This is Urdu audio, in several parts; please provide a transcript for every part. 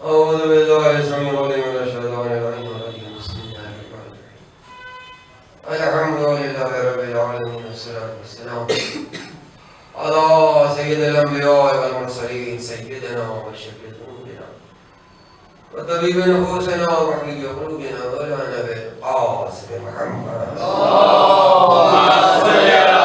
أعوذ بالله السميع العليم من الشيطان الرجيم. بسم الله الرحمن الرحيم. الحمد لله رب العالمين والصلاة والسلام على سيد الأنبياء والمرسلين سيدنا وشفيع ذنوبنا وطبيب نفوسنا وحبيب قلوبنا مولانا بالقاسم محمد. اللهم صل على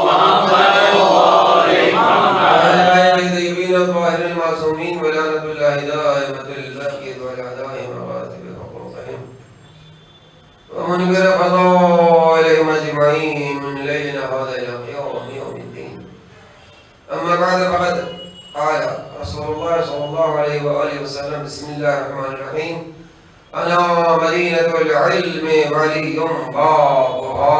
محمد وآل محمد. الطيبين الطاهرين المعصومين ولعنة الله دائمة للباقين والأعداء مراتب حقوقهم ومنكر فضائلهم أجمعين من ليلنا هذا إلى يوم الدين. أما بعد فقد قال رسول الله صلى الله عليه وآله وسلم: بسم الله الرحمن الرحيم. أنا مدينة العلم ولي بابها.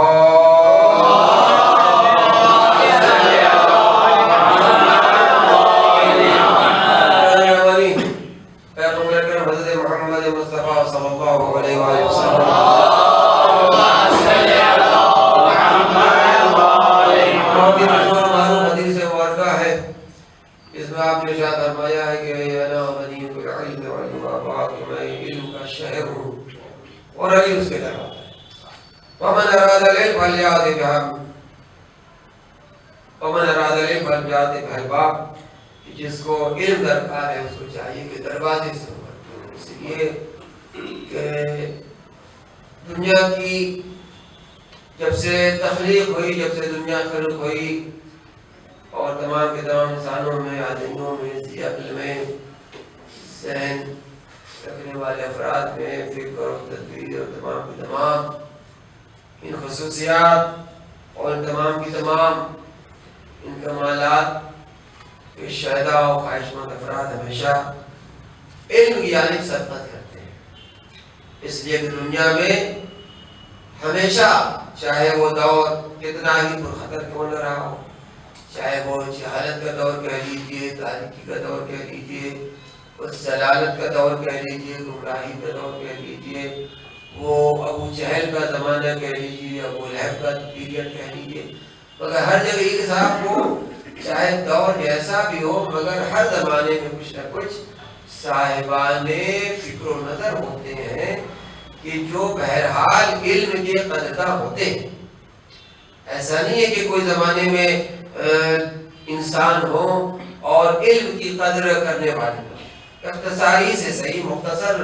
آپ نے ارشاد فرمایا ہے کہ انا مدینۃ العلم والمبارک، میں علم کا شہر ہوں اور علی اس کے دروازہ ہے. ومن اراد العلم فلیأت بہ، ومن اراد العلم فلیأت بہ، جس کو علم درکار ہے اس کو چاہیے کہ دروازے سے عمر. اس لیے کہ دنیا کی جب سے تخلیق ہوئی، جب سے دنیا خلق ہوئی اور تمام کے تمام انسانوں میں، آدمیوں میں، ذی عقل میں، ذہن رکھنے والے افراد میں، فکر اور تدبیر اور تمام کے تمام ان خصوصیات اور ان تمام کی تمام ان کمالات کے شائدہ و خواہشمند افراد ہمیشہ علم کی جانب سبقت کرتے ہیں. اس لیے کہ دنیا میں ہمیشہ چاہے وہ دور کتنا ہی پرخطر کیوں نہ رہا ہو، چاہے وہ جہالت کا دور کہہ لیجیے، تاریکی کا دور کہہ لیجیے، ضلالت کا دور کہہ لیجیے، گمراہی کا دور کہہ لیجیے، وہ ابو جہل کا زمانہ کہہ لیجیے، ابو لہب کا پیریڈ کہہ لیجیے، مگر ہر جگہ ایک صاحب کو چاہے دور جیسا بھی ہو، مگر ہر زمانے میں کچھ نہ کچھ صاحبان فکر و نظر ہوتے ہیں کہ جو بہرحال علم کے قدرداں ہوتے ہیں. ایسا نہیں ہے کہ کوئی زمانے میں انسان ہو اور علم کی قدر کرنے والے ہو، اختصاری سے صحیح، مختصر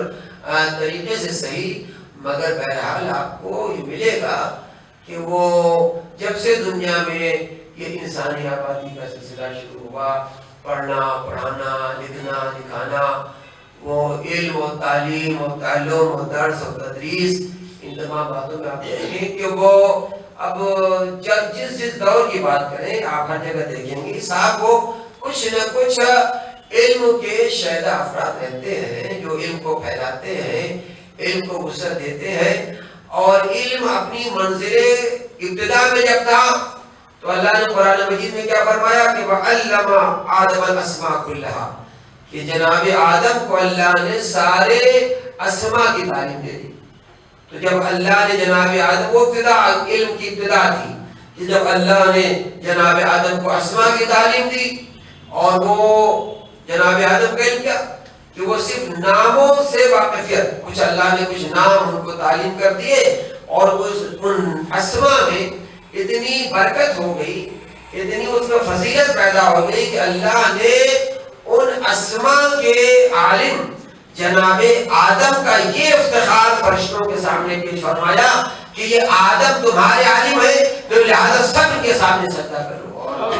طریقے سے صحیح، مگر بہرحال آپ کو یہ ملے گا کہ وہ جب سے دنیا میں یہ انسانی آبادی کا سلسلہ شروع ہوا، پڑھنا پڑھانا، لکھنا لکھانا، وہ علم و تعلیم و تعلم و درس و تدریس، ان تمام باتوں میں آپ دیکھیں کہ وہ اب جب جس دور کی بات کریں آپ ہر جگہ دیکھیں گے صاحب وہ کچھ نہ کچھ علم کے شائدہ افراد رہتے ہیں جو علم کو پھیلاتے ہیں، علم کو وسعت دیتے ہیں. اور علم اپنی منزل ابتدا میں جب تھا تو اللہ نے قرآن مجید میں کیا فرمایا کہ وَعَلَّمَ آدَمَ الْأَسْمَاءَ كُلَّهَا، کہ جناب آدم کو اللہ نے سارے اسماء کی تعلیم دے دی. تو جب اللہ نے جناب آدم، وہ ابتدا علم کی ابتدا تھی کہ جب اللہ نے جناب آدم کو اسماء کی تعلیم دی، اور وہ جناب آدم کا علم کیا کہ وہ صرف ناموں سے واقفیت، کچھ اللہ نے کچھ نام ان کو تعلیم کر دیے، اور ان اسماء میں اتنی برکت ہو گئی، اتنی اس میں فضیلت پیدا ہو گئی کہ اللہ نے ان اسماء کے عالم جناب آدم کا یہ افتخار فرشتوں کے سامنے پیش فرمایا کہ یہ آدم تمہارے عالم ہے، تو لہذا سب کے سامنے سجدہ کرو.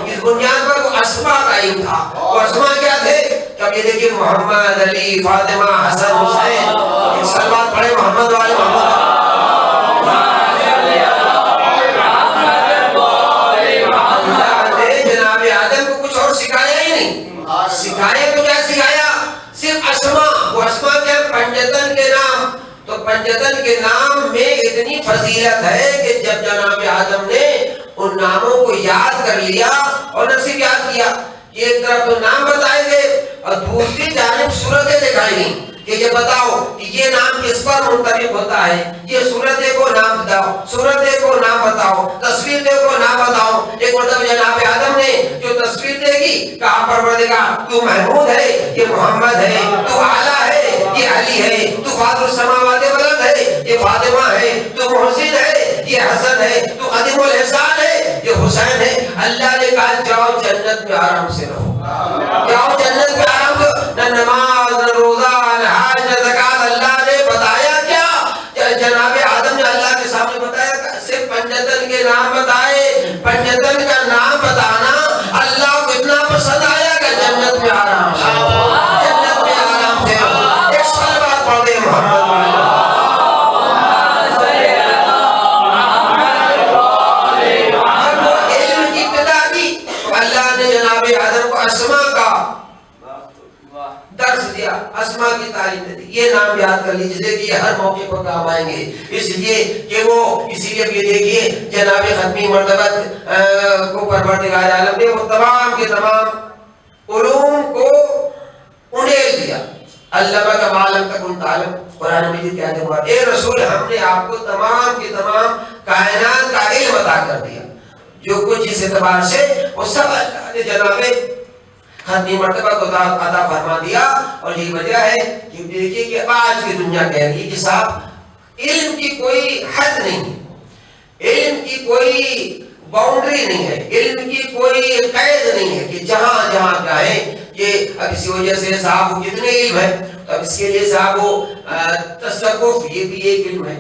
اس بنیاد پر وہ اسماء کا علم تھا. وہ اسماء کیا تھے؟ کب یہ دیکھیے محمد، علی، فاطمہ، حسن، حسین، سلوات پڑھے محمد والے محمد. اللہ نے جناب آدم کو کچھ اور سکھایا ہی نہیں. سکھایا تو کیا سکھایا؟ صرف اسماء. وہ اسماء کیا؟ پنجتن کے نام. تو پنجتن کے نام میں اتنی اتنی فضیلت ہے کہ جب جناب آدم نے ان ناموں کو یاد کر لیا اور نہ صرف یاد کیا، ایک طرف تو نام بتائے گئے اور دوسری جانب صورتیں دکھائی گئی کہ یہ بتاؤ کہ یہ نام کس پر منطبق ہوتا ہے، یہ صورت کو نام بتاؤ، صورت کو نام بتاؤ، تصویر کو نام بتاؤ۔ ایک مرتبہ جناب آدم نے جو تصویر دیکھی کہا پروردگار تو محمود ہے، یہ محمد ہے، تو اعلیٰ ہے، یہ علی ہے، تو فاطر السماوات والارض ہے، یہ فاطمہ ہے، تو محسن ہے، یہ حسن ہے، تو قدیم الاحسان ہے، یہ حسین ہے۔ اللہ نے کہا جاؤ جنت میں آرام سے رہو، جاؤ جنت میں آرام سے، نہ نماز نہ روزہ نہ حج نہ زکات۔ اللہ نے بتایا کیا؟ جناب آدم نے اللہ کے سامنے بتایا، صرف پنجتن کے نام بتائے۔ پنجتن کا نام بتانا اللہ کو اتنا پسند آیا کہ جنت میں آرام سے، جنت میں آرام سے۔ ایک صلوات پڑھ دے محمد اسماء کی تعلیم دی۔ یہ نام یاد کر لیجیے کہ یہ ہر موقع پر کام آئیں گے، اس لیے کہ وہ اسی لیے بھی دیکھیے جناب ختمی مرتبت کو پروردگار عالم نے وہ تمام کے تمام علوم کو انیل دیا۔ علمہ کا معلم تکن تعلم، قرآن مجید کہتے ہیں اے رسول ہم نے آپ کو تمام کے تمام کائنات کا علم عطا کر دیا، جو کچھ اس اعتبار سے وہ سب اللہ نے جناب ختمی مرتبہ کو عطا فرما دیا۔ اور یہ وجہ ہے کہ دیکھیے کہ آج کی دنیا کہہ رہی ہے کہ صاحب علم کی کوئی حد نہیں ہے، علم کی کوئی باؤنڈری نہیں ہے، علم کی کوئی قید نہیں ہے کہ جہاں جہاں چاہیں کہ اب اسی وجہ سے صاحب وہ کتنے علم ہے، تو اب اس کے لیے صاحب وہ تصوف یہ بھی ایک علم ہے،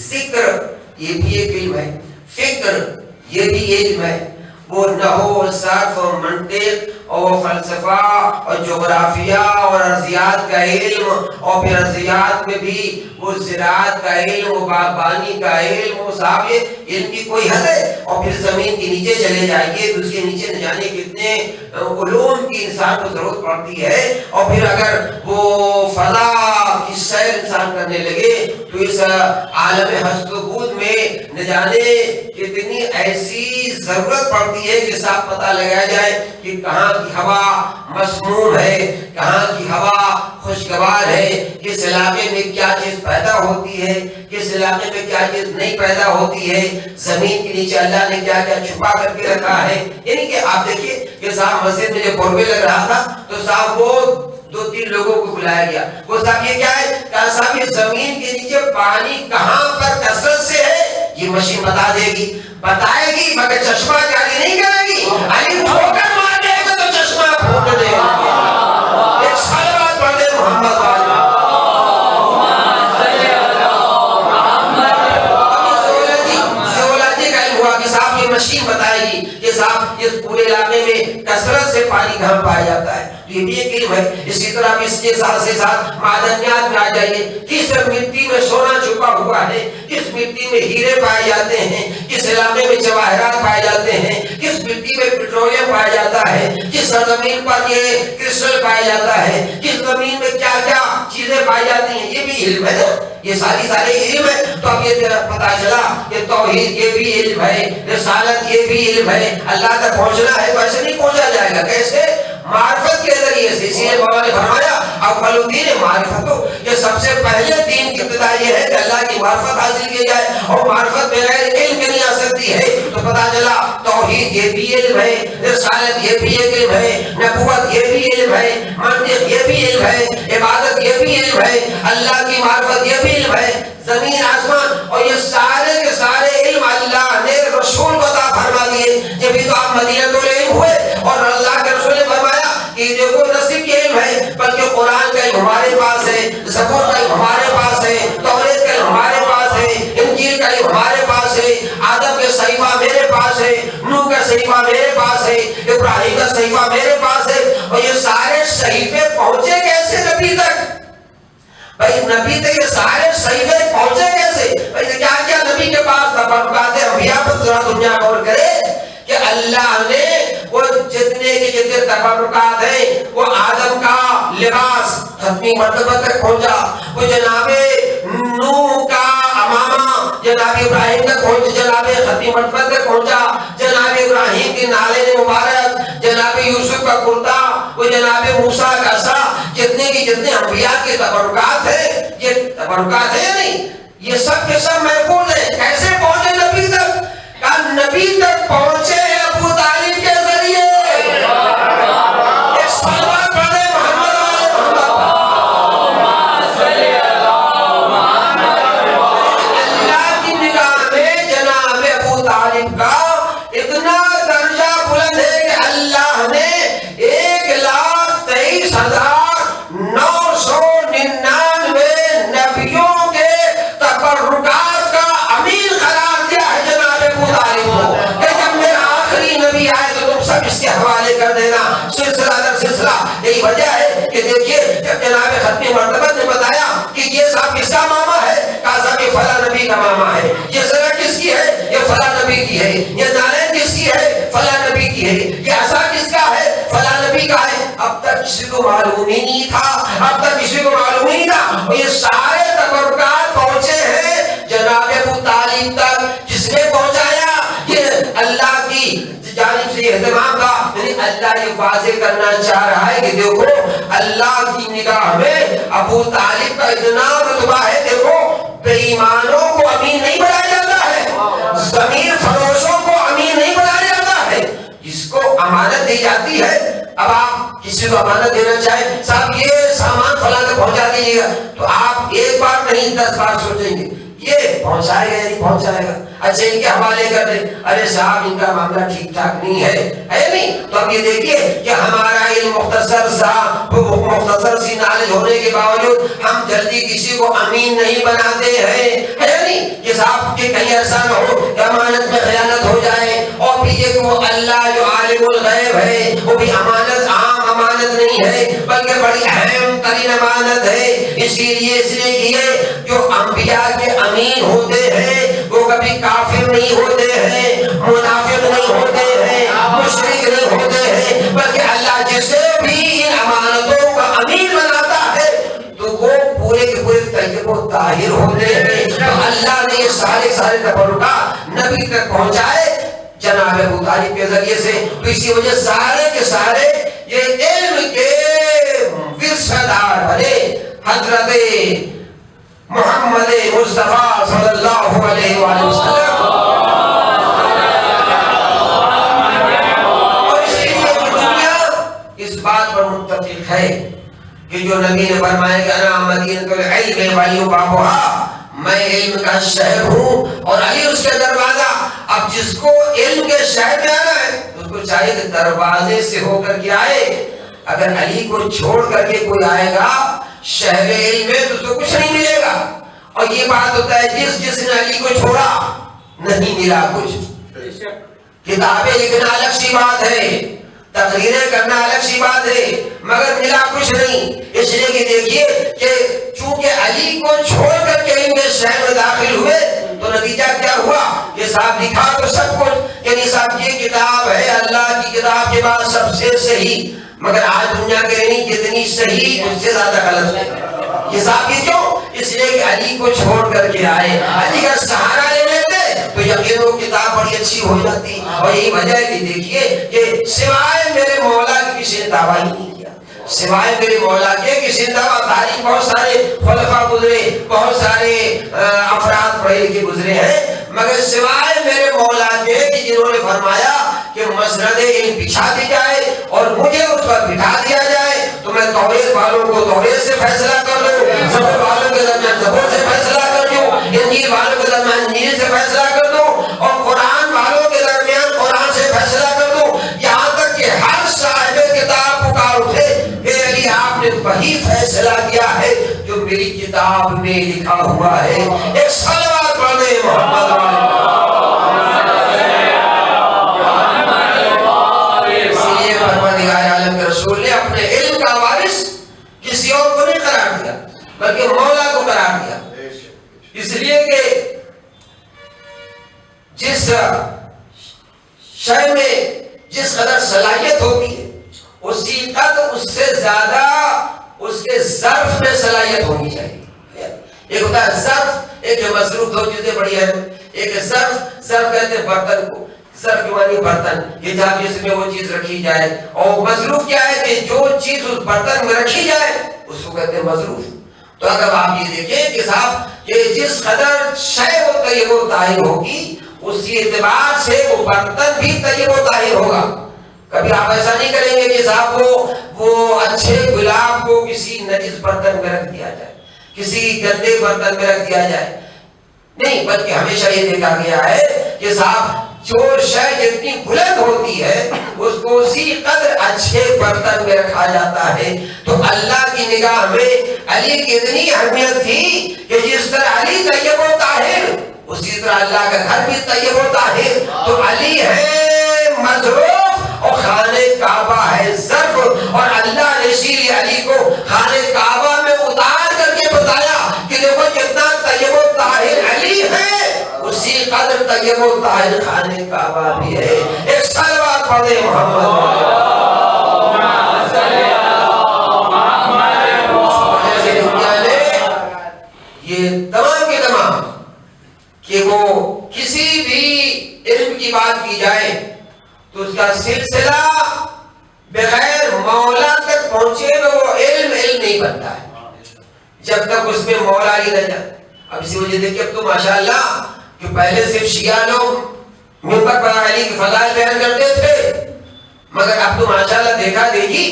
ذکر یہ بھی ایک علم ہے، فکر یہ بھی علم ہے، وہ نحو صرف اور منطق اور فلسفہ اور جغرافیہ اور ارضیات کا علم، اور پھر ارضیات میں بھی وہ زراعت کا علم، وہ باغبانی کا علم، وہ صاحب یہ علم کی کوئی حد ہے۔ اور پھر زمین کے نیچے چلے جائیے تو اس کے نیچے نہ جانے کتنے علوم کی انسان کو ضرورت پڑتی ہے۔ اور پھر اگر وہ فضا کی سیر انسان کرنے لگے تو اس عالم ہست و بود میں نہ جانے کتنی ایسی ضرورت پڑتی ہے کہ صاحب پتہ لگایا جائے کہ کہاں کی ہوا مسموم ہے، کہاں کی ہوا خوشگوار ہے، کس علاقے میں کیا چیز پیدا ہوتی ہے، کس علاقے میں کیا چیز نہیں پیدا ہوتی ہے، زمین کے نیچے اللہ نے کیا کیا چھپا کر کے رکھا ہے۔ یعنی کہ آپ دیکھیے کہ صاحب مسجد میں جب پروے لگ رہا تھا تو صاحب وہ 2-3 لوگوں کو بلایا گیا، وہ صاحب یہ کیا ہے، کہا صاحب یہ زمین کے نیچے پانی کہاں پر کثرت سے ہے یہ مشین بتا دے گی، بتائے گی مگر چشمہ جاری نہیں کرے گی۔ علی ٹھوکر مار دے گا تو چشمہ پھوٹ دے گا۔ ایک صلوات پڑھ دے محمد والا۔ زیولوجی کا علم ہوا کہ صاحب یہ مشین بتائے گی کہ صاحب اس پورے علاقے میں کثرت سے پانی کہاں پایا جاتا ہے، یہ بھی ایک علم ہے۔ اسی طرح اس کے ساتھ سے ساتھ معدنیات میں آ جائیے، کس مٹی میں سونا چھپا ہوا ہے، کس مٹی میں ہیرے پائے جاتے ہیں، کس علاقے میں جواہرات پائے جاتے ہیں، کس مٹی میں پیٹرولیم پایا جاتا ہے، کس زمین پر یہ کرسٹل پایا جاتا ہے، کس زمین میں کیا کیا چیزیں پائی جاتی ہیں، یہ بھی علم ہے نا، یہ سارے علم ہے۔ تو اب یہ پتا چلا کہ توحید یہ بھی علم ہے، رسالت یہ بھی علم ہے۔ اللہ تک پہنچنا ہے تو ایسے نہیں پہنچا جائے گا، کیسے؟ معرفت کے ذریعے سے۔ اسی لیے مولا نے فرمایا اول الدین معرفت، یہ سب سے پہلے دین کی ابتدا یہ ہے کہ اللہ کی معرفت حاصل کی جائے، اور معرفت بغیر علم کے نہیں آ سکتی ہے۔ تو پتا چلا توحید یہ بھی علم ہے، رسالت یہ بھی ایک علم ہے، نبوت یہ بھی علم ہے، منطق یہ بھی علم ہے، عبادت یہ بھی علم ہے، اللہ کی معرفت یہ بھی علم ہے، زمین آسمان اور یہ سارے کے سارے علم اللہ نے رسول کو عطا فرما دیے۔ جبھی تو آپ مدینہ العلم ہوئے، اور اللہ کے رسول نے فرمایا کہ دیکھو نصیب کے علم ہے، بلکہ قرآن کا علم ہمارے پاس ہے، زبور کا علم ہمارے پاس ہے، توریت کا علم ہمارے پاس ہے، انجیل کا علم ہمارے پاس ہے، آدم کا صحیفہ میرے پاس ہے، نوح کا صحیفہ میرے پاس ہے، ابراہیم کا صحیفہ میرے پاس ہے۔ اور یہ سارے صحیفے پہنچے کیسے نبی تک؟ بھائی نبی تک یہ سارے صحیفے پہنچے کیسے؟ بھائی کیا کیا نبی کے پاس تبرکات انبیاء پر ذرا دنیا غور کرے کہ اللہ نے وہ جتنے کے جتنے تبرکات ہیں، وہ آدم کا لباس ختمی مرتبہ تک پہنچا، وہ جناب نوح کا امامہ جناب ابراہیم تک پہنچ، جناب ختمی مرتبہ تک پہنچا، جناب ابراہیم کی نالے مبارک، جناب یوسف کا کرتا، وہ جناب موسیٰ کا عصا، جتنے کی جتنے انبیاء کے تبرکات ہیں، یہ تبرکات ہیں یا نہیں، یہ سب کے سب محفوظ ہیں۔ کیسے پہنچے نبی تک؟ کہا نبی تک پہنچے ابو طالب کے ذریعے۔ ایک صلوات پڑھے محمد اللہ کی نگاہ میں جناب ابو طالب کا اتنا درجہ بلند ہے کہ اللہ نے 1,23,999 نبیوں کے تبرکات کا امین قرار دیا ہے جناب ابو طالب کو کہ جب میرا آخری نبی آئے تو تم سب اس کے حوالے کر دینا، سلسلہ در سلسلہ۔ یہی وجہ ہے کہ دیکھیے جب جناب ختمی مرتبہ نے بتایا کہ یہ صاحب کس کا ماما ہے، کہا صاحب یہ فلاں نبی کا ماما ہے، یہ زرہ کس کی ہے، یہ فلاں نبی کی ہے، یہ نالین کس کی ہے، فلاں نبی کی ہے، یہ عصا کس کا ہے، فلاں نبی کا ہے۔ اب تک کسی کو معلوم ہی نہیں تھا، اب تک کسی کو معلوم ہی نہیں تھا، یہ سارے تبرکات پہنچے ہیں جناب ابو طالب تک۔ جس نے پہنچایا یہ اللہ کی جانب سے اہتمام تھا، یعنی اللہ یہ واضح کرنا چاہ رہا ہے کہ دیکھو اللہ کی نگاہ میں ابو طالب کا اتنا رتبہ ہے۔ دیکھو بے ایمانوں کو امین نہیں بنایا جاتا ہے، ضمیر فروشوں کو امین نہیں بنایا جاتا ہے، جس کو امانت دی جاتی ہے۔ اب آپ کسی کو امانت دینا چاہیں، صاحب یہ سامان فلاں تک پہنچا دیجیے گا، تو آپ ایک بار نہیں 10 بار سوچیں گے یہ پہنچائے گا یا نہیں پہنچائے گا۔ اچھا ان کے حوالے کر دیں، ارے صاحب ان کا معاملہ ٹھیک ٹھاک نہیں ہے نہیں، تو اب یہ دیکھیے کہ ہمارا علم مختصر سی نالج ہونے کے باوجود ہم جلدی کسی کو امین نہیں بناتے ہیں، ہے نہیں، یہ صاحب کہ کہیں ایسا نہ ہو کہ امانت میں خیانت ہو جائے، اور پھر یہ کہ وہ اللہ جو عالم الغیب ہے وہ بھی امانت عام امانت نہیں ہے بلکہ بڑی اہم ترین امانت ہے۔ اسی لیے یہ جو انبیاء کے امین ہوتے ہیں وہ کبھی کافر نہیں ہوتے ہیں، منافق نہیں ہوتے ہیں، مشرک نہیں ہوتے ہیں، بلکہ اللہ جسے بھی ان امانتوں کا امین بناتا ہے تو وہ پورے کے پورے طیب و طاہر ہوتے ہیں۔ تو اللہ نے یہ سارے تبرکات نبی تک پہنچائے جناب ابو طالب کے ذریعے سے۔ تو اسی وجہ سارے کے سارے یہ علم کے ورثہ بنے حضرت محمد مصطفیٰ صلی اللہ علیہ وآلہ وسلم۔ اور اسی لیے دنیا اس بات پر متفق ہے کہ جو نبی نے فرمایا کہ انا مدینۃ العلم وعلی بابھا، میں علم کا شہر ہوں اور علی اس کے دروازہ۔ اب جس کو علم کے شہر میں آنا ہے اس کو چاہیے کہ دروازے سے ہو کر کے آئے۔ اگر علی کو چھوڑ کر کے کوئی آئے گا شہر علم میں تو اس کو کچھ نہیں ملے گا۔ اور یہ بات ہوتا ہے جس نے علی کو چھوڑا نہیں ملا کچھ۔ کتابیں لکھنا الگ سی بات ہے، تقریریں کرنا الگ سی بات ہے، مگر ملا کچھ نہیں۔ اس لیے کہ دیکھیے کہ چونکہ علی کو چھوڑ کر کے علم کے شہر میں داخل ہوئے تو نتیجہ کیا ہوا؟ یہ صاحب لکھا تو سب کچھ، یعنی صاحب یہ کتاب ہے اللہ کی کتاب کے بعد سب سے صحیح، مگر آج دنیا کے نہیں جتنی صحیح اس سے زیادہ غلط ہے۔ یہ صاحب یہ کیوں؟ اس لیے کہ علی کو چھوڑ کر کے آئے، علی کا سہارا لے لیتے تو یقین وہ کتاب بڑی اچھی ہو جاتی۔ اور یہی وجہ ہے کہ دیکھیے کہ سوائے میرے مولا کی کسی نے دعویٰ ہی نہیں کیا، سوائے میرے مولا کے کسی نے دعویٰ۔ تاریخ بہت سارے خلفاء گزرے، بہت سارے افراد پڑھے لکھے گزرے ہیں، مگر سوائے میرے مولا کے کہ جنہوں نے فرمایا کہ مسند علم بچھا دی جائے اور مجھے اس پر بٹھا دیا جائے تو میں توریت والوں کو توریت سے فیصلہ کر دوں، زبور والوں کے درمیان زبور سے فیصلہ کر دوں، انجیل والوں کے درمیان انجیل سے فیصلہ کر دوں، اور قرآن والوں کے درمیان قرآن سے فیصلہ کر دوں، یہاں تک کہ ہر صاحب کتاب پکار اٹھے اے علی آپ نے وہی فیصلہ کیا ہے جو میری کتاب میں لکھا ہوا ہے۔ ایک صلوات پڑھیں محمد والے۔ رسول نے اپنے علم کا وارث کسی اور کو نہیں قرار دیا بلکہ مولا کو قرار دیا، اس لیے کہ جس شے میں جس قدر صلاحیت ہوتی ہے اسی قدر اس سے زیادہ اس کے ظرف میں صلاحیت ہونی چاہیے۔ ایک ہوتا ہے ظرف، ایک جو مصروف دو چیزیں بڑی ہیں، ایک ظرف کہتے ہیں برتن کو، ظرف کے معنی برتن، یہ جہاں جس میں وہ چیز رکھی جائے، اور مصروف کیا ہے کہ جو چیز اس برتن میں رکھی جائے اس کو کہتے ہیں مصروف۔ تو اگر آپ یہ دیکھیں کہ صاحب کہ جس قدر شے وہ طیب و طاہر ہوگی اسی اعتبار سے وہ برتن بھی طیب و طاہر ہوگا۔ کبھی آپ ایسا نہیں کریں گے کہ صاحب وہ اچھے گلاب کو کسی نجس برتن میں رکھ دیا جائے، کسی گندے برتن میں رکھ دیا جائے، نہیں، بلکہ ہمیشہ یہ دیکھا گیا ہے کہ صاحب جو شے جتنی بلند ہوتی ہے اس کو اسی قدر اچھے برتن میں رکھا جاتا ہے۔ تو اللہ کی نگاہ میں علی کی اتنی اہمیت تھی کہ جس طرح علی طیب و طاہر اسی طرح اللہ کا گھر بھی طیب و طاہر۔ تو علی ہے مظروف اور خانہ کعبہ ہے ظرف، اور اللہ نے اسی لیے علی کو خانہ کعبہ میں اتار کر کے بتایا کہ دیکھو کتنا طیب و طاہر علی ہے، اسی قدر طیب و طاہر خانہ کعبہ بھی ہے۔ ایک صلوات پڑھیں محمد۔ یہ تمام کے تمام کہ وہ کسی بھی علم کی بات کی جائے تو اس کا سلسلہ بغیر مولا تک پہنچے تو وہ علم نہیں بنتا ہے جب تک اس میں مولا ہی نہ جائے۔ اب اسی وجہ دیکھیں اب تو ماشاءاللہ کہ پہلے صرف شیعہ لوگ منبر پر علی کی فضائل بیان کرتے تھے، مگر اب تو ماشاءاللہ دیکھا دیکھی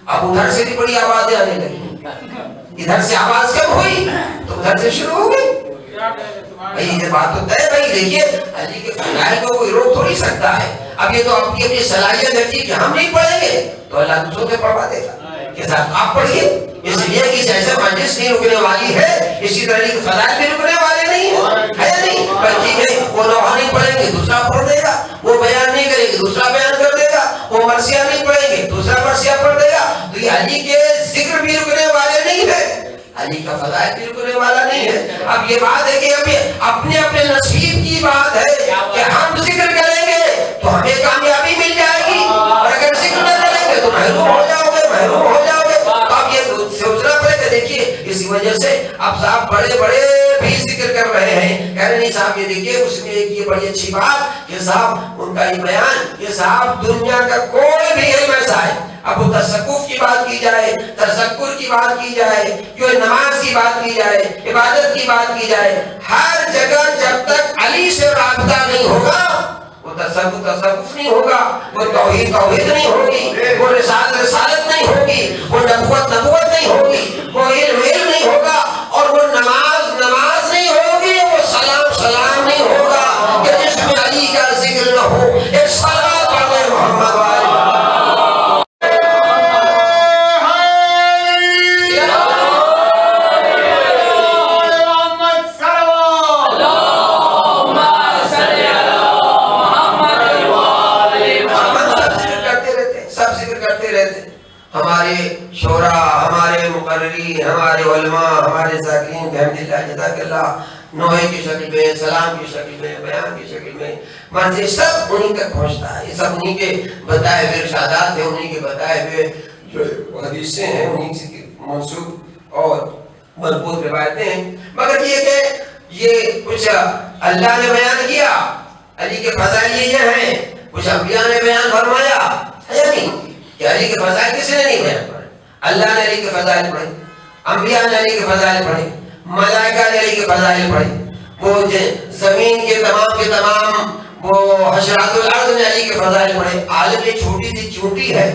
اب ادھر سے بھی بڑی آوازیں آنے لگی، ادھر سے آواز کم ہوئی تو ادھر سے شروع ہو گئی۔ بھائی یہ بات تو طے، بھائی دیکھیے علی کے فضائل کو کوئی روک تھوڑی سکتا ہے۔ اب یہ تو اپنی اپنی صلاحیت ہے کہ ہم نہیں پڑھیں گے تو اللہ دوسروں سے پڑھوا دے گا کہ صاحب آپ پڑھیے، اس لیے کہ جیسے مجلس نہیں رکنے والی ہے اسی طرح علی کے فضائل بھی رکنے والے نہیں ہے نہیں، بلکہ وہ لوحہ نہیں پڑھیں گے دوسرا پڑھ دے گا، وہ بیان نہیں کریں گے دوسرا بیان کر دے گا، وہ مرثیہ نہیں پڑھیں گے دوسرا مرثیہ پڑھ دے گا۔ تو یہ علی کے ذکر بھی رکنے والے نہیں ہے، علی کا فضائل بھی رکنے والا نہیں ہے۔ اب یہ بات ہے کہ اب اپنے اپنے نصیب کی بات ہے کہ ہم ذکر کریں گے تو ہمیں کامیابی مل جائے گی، اور اگر ذکر نہ کریں گے تو محروم ہو جاؤ گے، محروم ہو جاؤ گے۔ اب یہ سوچنا پڑے گا۔ دیکھیے اسی وجہ سے اب صاحب بڑے بڑے بھی ذکر کر رہے ہیں، کہہ رہے نہیں صاحب یہ دیکھیے اس میں ایک یہ بڑی اچھی بات کہ صاحب ان کا یہ بیان کہ صاحب دنیا کا کوئی بھی علم ایسا ہے، اب وہ تصوف کی بات کی جائے، تذکر کی بات کی جائے، جو نماز کی بات کی جائے، عبادت کی بات کی جائے، ہر جگہ جب تک علی سے رابطہ نہیں ہوگا وہ تصوف نہیں ہوگا، وہ توحید نہیں ہوگی، وہ رسالت نہیں ہوگی، وہ نبوت نہیں ہوگی، وہ علم نہیں ہوگا، اور وہ نماز نہیں ہوگی، وہ سلام نہیں ہوگا کہ جس میں علی کا ذکر نہ ہو۔ ایک صلوات پڑھیں محمد والے۔ ہمارے شورا، ہمارے مقرری، ہمارے علماء، ہمارے ذاکرین بحمدللہ جزاک اللہ نوحے کی شکل میں، سلام کی شکل میں، بیان کی شکل میں مرضی سب انہی تک پہنچتا ہے۔ یہ سب انہی کے بتائے ہوئے ارشادات ہیں، انہی کے بتائے ہوئے جو حدیثیں ہیں، انہی سے منسوب اور مربوط روایتیں ہیں۔ مگر یہ کہ یہ کچھ اللہ نے بیان کیا، علی کے فضائل یہ ہیں، کچھ انبیاء نے بیان فرمایا ہے یا نہیں کہ علی کے فضائل کسی نے نہیں بیان پڑھے؟ اللہ نے علی کے فضائل پڑھے، انبیاء نے علی کے فضائل پڑھے، ملائکہ نے علی کے فضائل پڑھے، وہ زمین کے تمام وہ حشرات الارض نے علی کے فضائل پڑھے۔ عالم ایک چھوٹی سی چونٹی ہے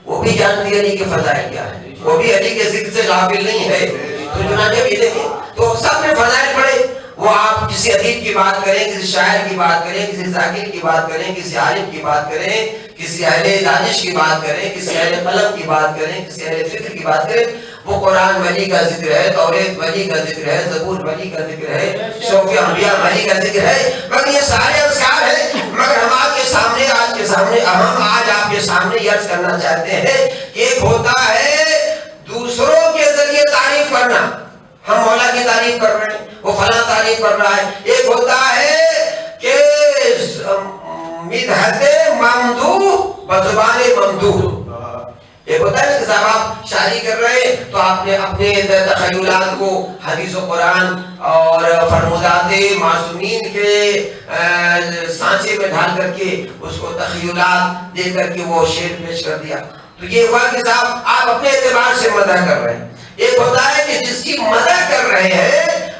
وہ بھی جانتی ہے علی کے فضائل کیا ہے، وہ بھی علی کے ذکر سے غافل نہیں ہے۔ تو چنانچہ بھی دیکھیں تو سب نے فضائل پڑھے۔ وہ آپ کسی ادیب کی بات کریں، کسی شاعر کی بات کریں، کسی ذاکر کی بات کریں، کسی عالم کی بات کریں، کسی اہل دانش کی بات کریں، کسی اہل قلم کی بات کریں، کسی اہل فکر کی بات کریں، وہ قرآن ولی کا ذکر ہے، توریت ولی کا ذکر ہے، زبور ولی کا ذکر ہے، شوق انبیاء ولی کا ذکر ہے۔ مگر یہ سارے اذکار ہیں، مگر ہم آج کے سامنے ہم آج آپ کے سامنے یہ عرض کرنا چاہتے ہیں کہ ایک ہوتا ہے دوسروں کے ذریعے تعریف کرنا، ہم مولا کی تعریف کر رہے ہیں، وہ فلاں تعریف کر رہا ہے۔ ایک ہوتا ہے کہ مدحت ممدوح بزبان ممدوح، ایک ہوتا ہے کہ صاحب آپ شادی کر رہے ہیں تو آپ نے اپنے تخیلات کو حدیث و قرآن اور فرمودات معصومین کے سانچے میں ڈھال کر کے اس کو تخیلات دے کر کے وہ شعر پیش کر دیا. تو یہ ہوا کہ صاحب آپ اپنے اعتبار سے مدح کر رہے ہیں. ایک ہوتا ہے کہ جس کی مدح کر رہے ہیں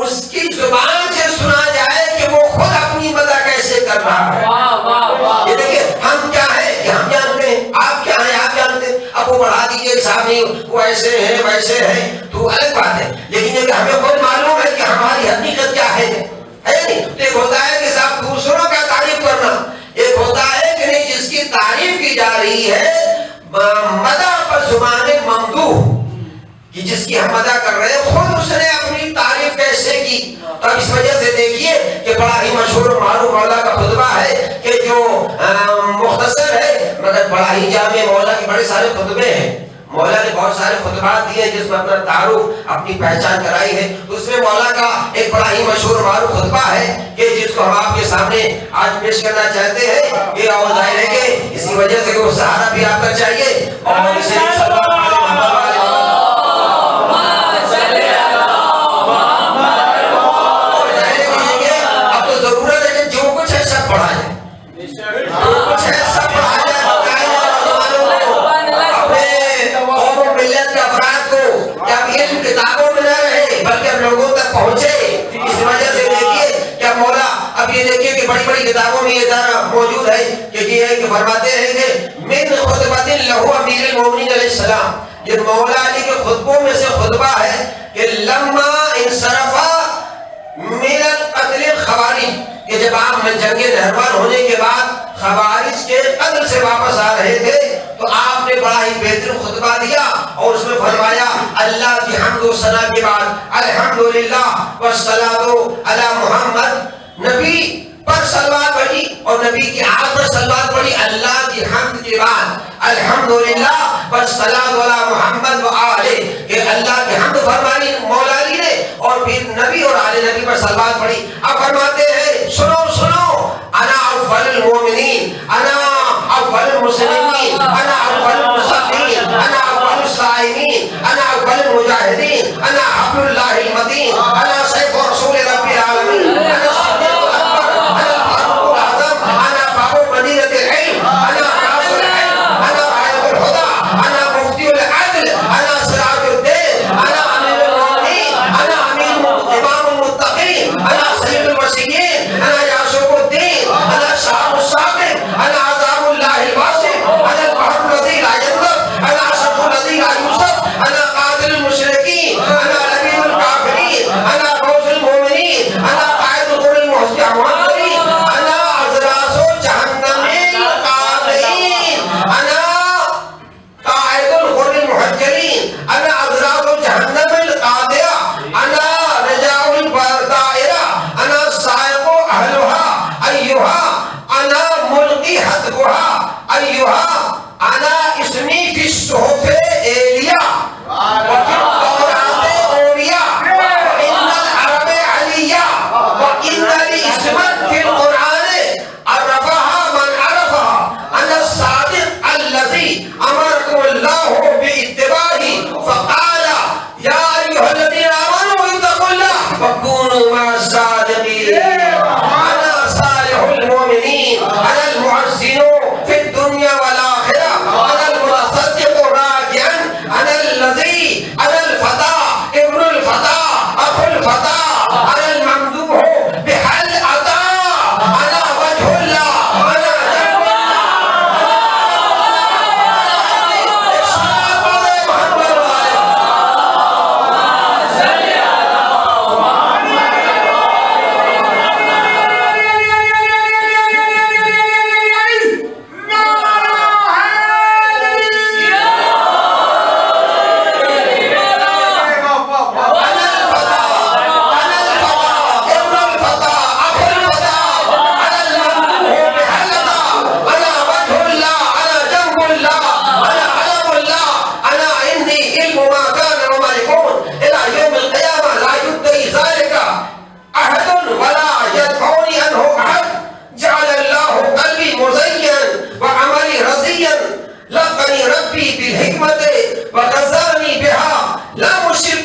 اس کی زبان سے سنا جائے کہ وہ خود اپنی مدح کیسے کر رہا ہے. یہ دیکھیے ہم کیا ہیں کہ ہم جانتے ہیں, آپ کیا ہیں آپ جانتے ہیں. اب وہ بڑھا دیجیے صاحب نہیں وہ ایسے ہیں ویسے ہیں تو الگ بات ہے, لیکن یہ کہ ہمیں خود معلوم ہے کہ ہماری حقیقت کیا ہے نہیں. تو ایک ہوتا ہے کہ صاحب دوسروں کا تعریف کرنا, ایک ہوتا ہے کہ نہیں جس کی تعریف کی جا رہی ہے مدح پر زبان ممدوح کہ جس کی ہم مدح کر رہے ہیں خود اس نے اپنی تعریف کیسے کی. تو اب اس وجہ سے دیکھیے کہ بڑا ہی مشہور معروف مولا کا خطبہ ہے کہ جو مختصر ہے مگر بڑا ہی جامع. مولا کے بڑے سارے خطبے ہیں, مولا نے بہت سارے خطبات دیے جس میں اپنا تعارف اپنی پہچان کرائی ہے. اس میں مولا کا ایک بڑا ہی مشہور معروف خطبہ ہے کہ جس کو ہم آپ کے سامنے آج پیش کرنا چاہتے ہیں. یہ اور ظاہر ہے کہ اسی وجہ سے وہ سہارا بھی آپ کا چاہیے اور اسے بڑی بڑی کتابوں میں یہ موجود ہے کہ یہ ہے کہ فرماتے ہیں کہ من خطبۃ لہو امیر المومنین علیہ السلام, یہ مولا علی کے خطبوں میں سے خطبہ ہے کہ لما انصرف من القتل الخوارج, کہ جب آپ جنگ نہروان ہونے کے بعد خوارج کے قتل سے واپس آ رہے تھے تو آپ نے بڑا ہی بہترین خطبہ دیا اور اس میں فرمایا اللہ کی حمد و ثنا کے بعد الحمدللہ والصلاۃ علی محمد, نبی پر سلوات پڑھی اور نبی کی آل پر سلوات پڑھی. اللہ کی حمد کے بعد الحمدللہ والصلاۃ علی محمد و آلہ, کہ اللہ کی حمد فرمانی مولا علی نے اور پھر نبی اور آل نبی پر سلوات پڑھی. اب فرماتے ہیں سنو سنو انا اول المؤمنین, انا اول المسلمین, انا اول المصلین, انا اول الصائمین, انا اول المجاہدین, انا حبل اللہ المتین, انا سیف رسول رب العالمین, انا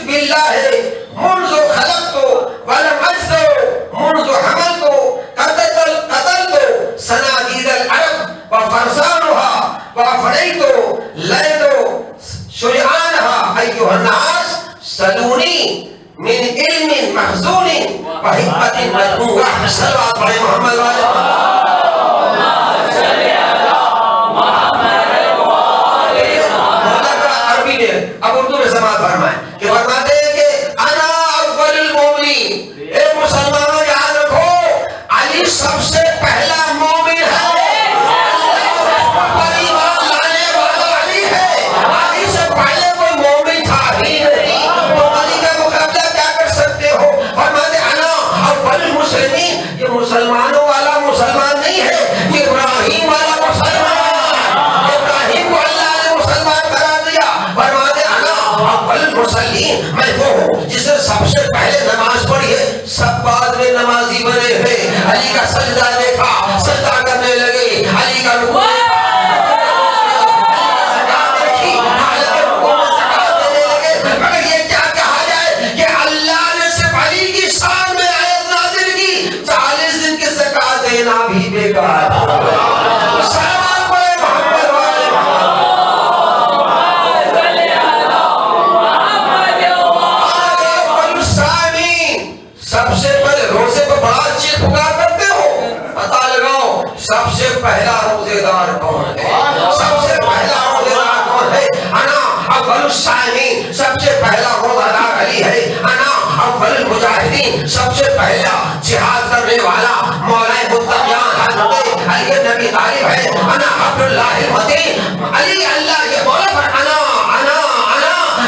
باللہ منذ خلقت ولم اجزع منذ حملت قتلت صناديد العرب وفرسانها وافنيت ليل شجعانها ايها الناس سلوني من علم مخزون وحكمة مدموعة. صلوات على محمد وعلى اب اردو میں سماعت فرمائیں کہ فرماتے ہیں کہ انا اول المومنین. اے مسلمانوں یاد رکھو علی سب سے پہلا مومن ہے. پر ایمان لانے والا علی ہے. علی سے پہلے کوئی مومن تھا ہی نہیں. تو علی کا مقابلہ کیا کر سکتے ہو؟ فرماتے انا اول المسلمین. یہ مسلمانوں والا مسلمان نہیں ہے, یہ ابراہیم والا مسلمان. ابراہیم کو اللہ نے مسلمان قرار دیا. فرماتے اول المصلین, میں وہ ہوں جس نے سب سے پہلے نماز پڑھی ہے. سب بعد میں نمازی بنے ہیں. علی کا سجدہ دیکھا, سجدہ کرنے لگے. علی کا رکوع دیکھی, حالت رکوع میں زکات دینے لگے. مگر یہ کیا کہا جائے کہ اللہ نے صرف علی کی شان میں آیت نازل کی 40 دن کی زکات دینا بھی بیکار. سب سے پہلا روزے دار کون ہے؟ سب سے پہلا روزے دار کون ہے؟ انا اول الصائمین. سب سے پہلا روزہ دار علی ہے. انا اول المجاہدین. سب سے پہلا جہاد کرنے والا مولا متقیان حضرت علی بن ابی طالب ہے. انا عبد اللہ المتین. علی اللہ یہ مولا پر انا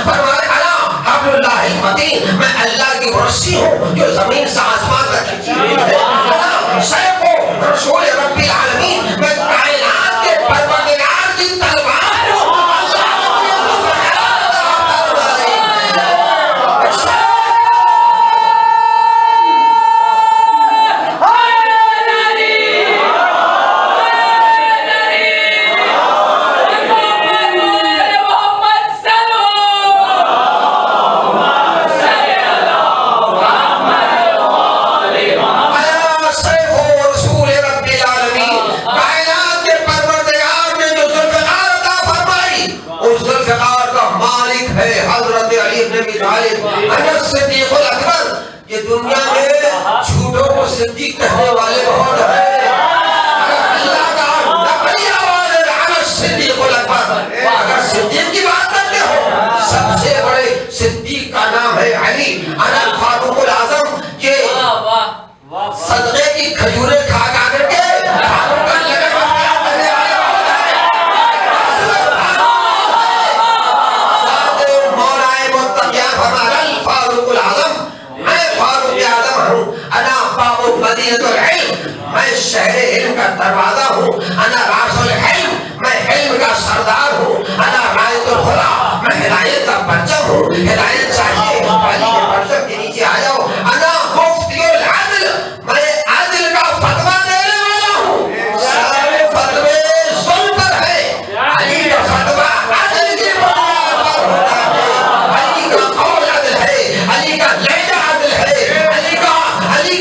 فرمائے انا عبد اللہ المتین. میں اللہ کی رسی ہوں جو زمین سے آسمان تک کھینچی ہوئی ہے. شیخ رسول رب العالمین. میں کائنات کے پروردگار کی تلوار ہوں. صدیق الاکبر. یہ دنیا میں جھوٹوں کو صدیق کہنے والے بہت ہیں. اللہ کا نقلی آواز ہے صدیق الاکبر. اگر صدیق کی بات کرتے ہو سب سے بڑے صدیق کا نام ہے علی. انا الفاروق الاعظم. یہ صدقے کی کھجوریں کھا کر کے فاروق کا لقب اختیار کرنے والے بہت ہیں. مولا متقیان فرمایا الفاروق الاعظم. میں فاروق اعظم ہوں. انا باب مدینۃ العلم. میں شہر علم کا دروازہ ہوں. انا راس العلم. میں علم کا سردار ہوں. انا رائد الخلا. میں ہدایت کا پرچم ہوں. ہدایت چاہیے علی کے پرچم کے نیچے آ جاؤ. انا مفتی العدل. میں عدل کا فتویٰ دینے والا ہوں. سارے فتوے ظلم پر ہے. علی کا فتویٰ عدل کی بنیاد پر ہوتا ہے. علی کا قول عدل ہے. علی کا لہجہ عدل ہے. علی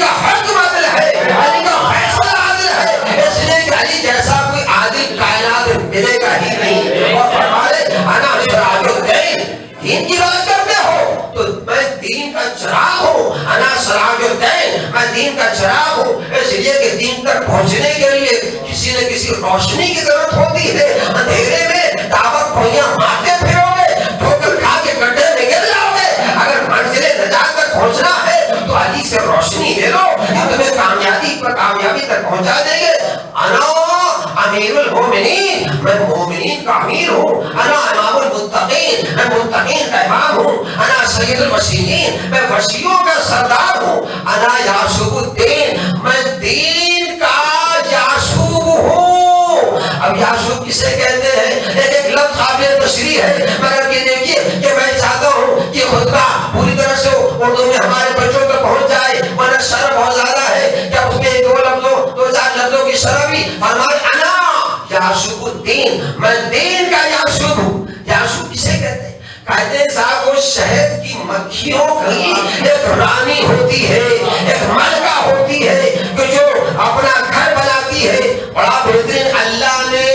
کا حکم عدل ہے. علی کا فیصلہ عدل ہے. اس لیے کہ علی جیسا کوئی عادل کائنات ملے گا ہی نہیں. اور فرمائے انا سراج الدین. دین کی بات کرتے ہو تو میں دین کا چراغ ہوں. انا سراج الدین. میں دین کا چراغ ہوں. اس لیے کہ دین تک پہنچنے کے لیے کسی نہ کسی روشنی کی ضرورت ہوتی ہے. اندھیرے میں دعوت پویاں مارتے پھرو گے, ٹھوکر کھا کے گڈھے میں گر جاؤ گے. اگر منزل نجات تک پہنچنا ہے تو علی سے روشنی لے لو. یہ تمہیں کامیابی تک پہنچا دیں گے. انا امیر المومنین. میں مومنین کا امیر ہوں. انا امام المتقین. میں متقین کا امام ہوں. انا سید الوسیین. میں وسیعوں کا سردار ہوں. انا یعصوب الدین. میں دین کا یعصوب ہوں. اب یعصوب کسے کہتے ہیں؟ ایک لفظ قابل تشریح ہے, مگر یہ دیکھیے کہ میں چاہتا ہوں کہ خطبہ پوری طرح سے اردو میں ہمارے بچوں تک پہنچ جائے, ورنہ شرح بہت زیادہ ہے. کیا اس میں 2-4 لفظوں کی شرح بھی فرمائے انا یعصوب الدین. میں دین کا یعصوب ہوں. یعصوب کسے کہتے ہیں؟ کہتے ہیں صاحب وہ شہد کی مکھیوں کی ایک رانی ہوتی ہے، ایک ملکہ ہوتی ہے کہ جو اپنا گھر بناتی ہے. بڑا بہترین اللہ نے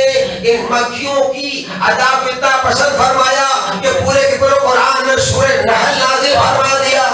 ان مکھیوں کی ادا کو اتنا پسند فرمایا کہ پورے کے پورے قرآن میں سورہ نحل نازل فرما دیا.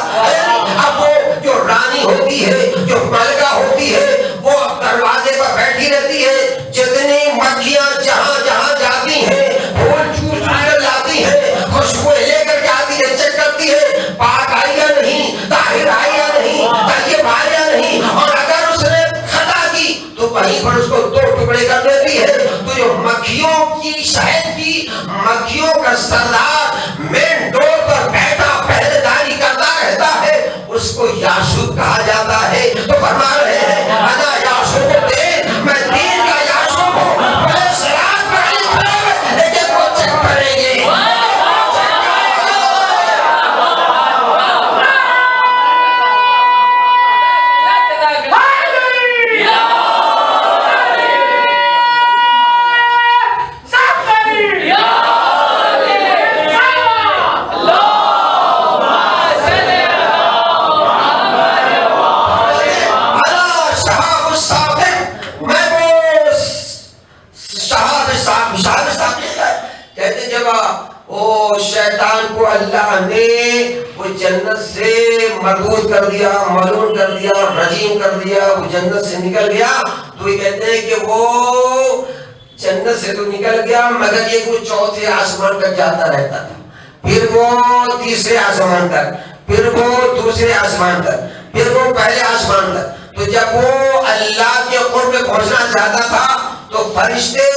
اب وہ جو رانی ہوتی ہے، جو ملکہ ہوتی ہے، وہ دروازے پر بیٹھی رہتی ہے. جتنی مکھیاں جہاں جہاں جاتی ہیں پھول چوس کر لاتی ہیں، خوشبو لے کر کے آتی ہے، چیک کرتی ہے پاک آئی یا نہیں، طاہر آئی یا نہیں، طیب آئی یا نہیں. اور اگر اس نے خطا کی تو وہیں پر اس کو دو ٹکڑے کر دیتی ہے. تو جو مکھیوں کی شہد کی مکھیوں کا سردار مین ڈور پر بیٹھا پہرے داری کرتا رہتا ہے، اس کو یاشوب کہا جاتا ہے. تو فرما رہے ہیں انا یاشوب الدین، میں دین کا یاشوب ہوں. بڑے سراج پر علی کھڑے ہوئے لیکن وہ چیک کریں گے. شیطان کو اللہ نے وہ جنت سے مردود کر دیا، ملعون کر دیا، رجیم کر دیا، وہ جنت سے نکل گیا. تو یہ کہتے ہیں کہ وہ جنت سے تو نکل گیا مگر یہ وہ چوتھے آسمان تک جاتا رہتا تھا، پھر وہ تیسرے آسمان تک، پھر وہ دوسرے آسمان تک، پھر وہ پہلے آسمان تک. تو جب وہ اللہ کے قرب پہنچنا چاہتا تھا تو فرشتے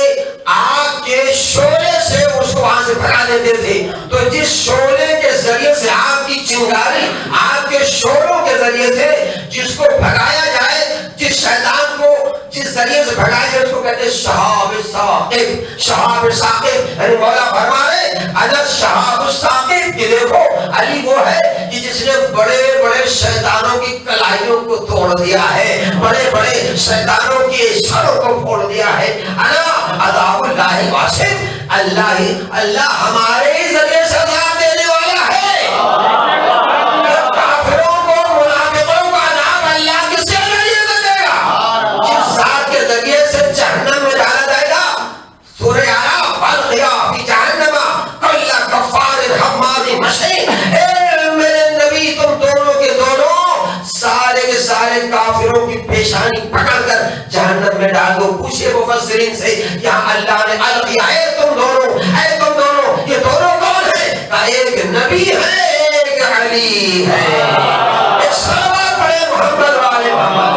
آگ کے شعلے سے اس کو وہاں سے بھگا دیتے تھے. تو جس شعلے کے ذریعے سے آگ کی چنگاری، آگ کے شعلوں کے ذریعے سے جس کو بھگایا جائے، جس شیطان کو جس ذریعے سے بھگایا جائے، اس کو کہتے ہیں شہاب ثاقب. شہاب ثاقب یعنی مولا فرما رہے انا شہاب ثاقب. کہ دیکھو علی وہ ہے کہ جس نے بڑے بڑے شیطانوں کی کلائیوں کو توڑ دیا ہے، بڑے بڑے شیطانوں کی سروں کو پھوڑ دیا ہے. انا عذاب اللہ واسع. اللہ ہمارے ذریعے سزا دینے والا ہے. کافروں کو، منافقوں کو عذاب اللہ کس کے ذریعے سے دے گا؟ جس ذات کے ذریعے سے جہنم میں ڈالا جائے گا. سورہ اعراف القیا فی جہنم کل کفار حماد مشین. اے میرے نبی تم دونوں کے دونوں سارے کے سارے کافروں کی پیشانی پکڑ کر جہنم میں ڈال دو. پوچھے مفسرین سے یہاں اللہ نے القیا ہے تم دونوں، اے تم دونوں، یہ دونوں کون ہیں؟ کہا ایک نبی ہے ایک علی ہے. ایک صلوات پڑھے محمد والے محمد.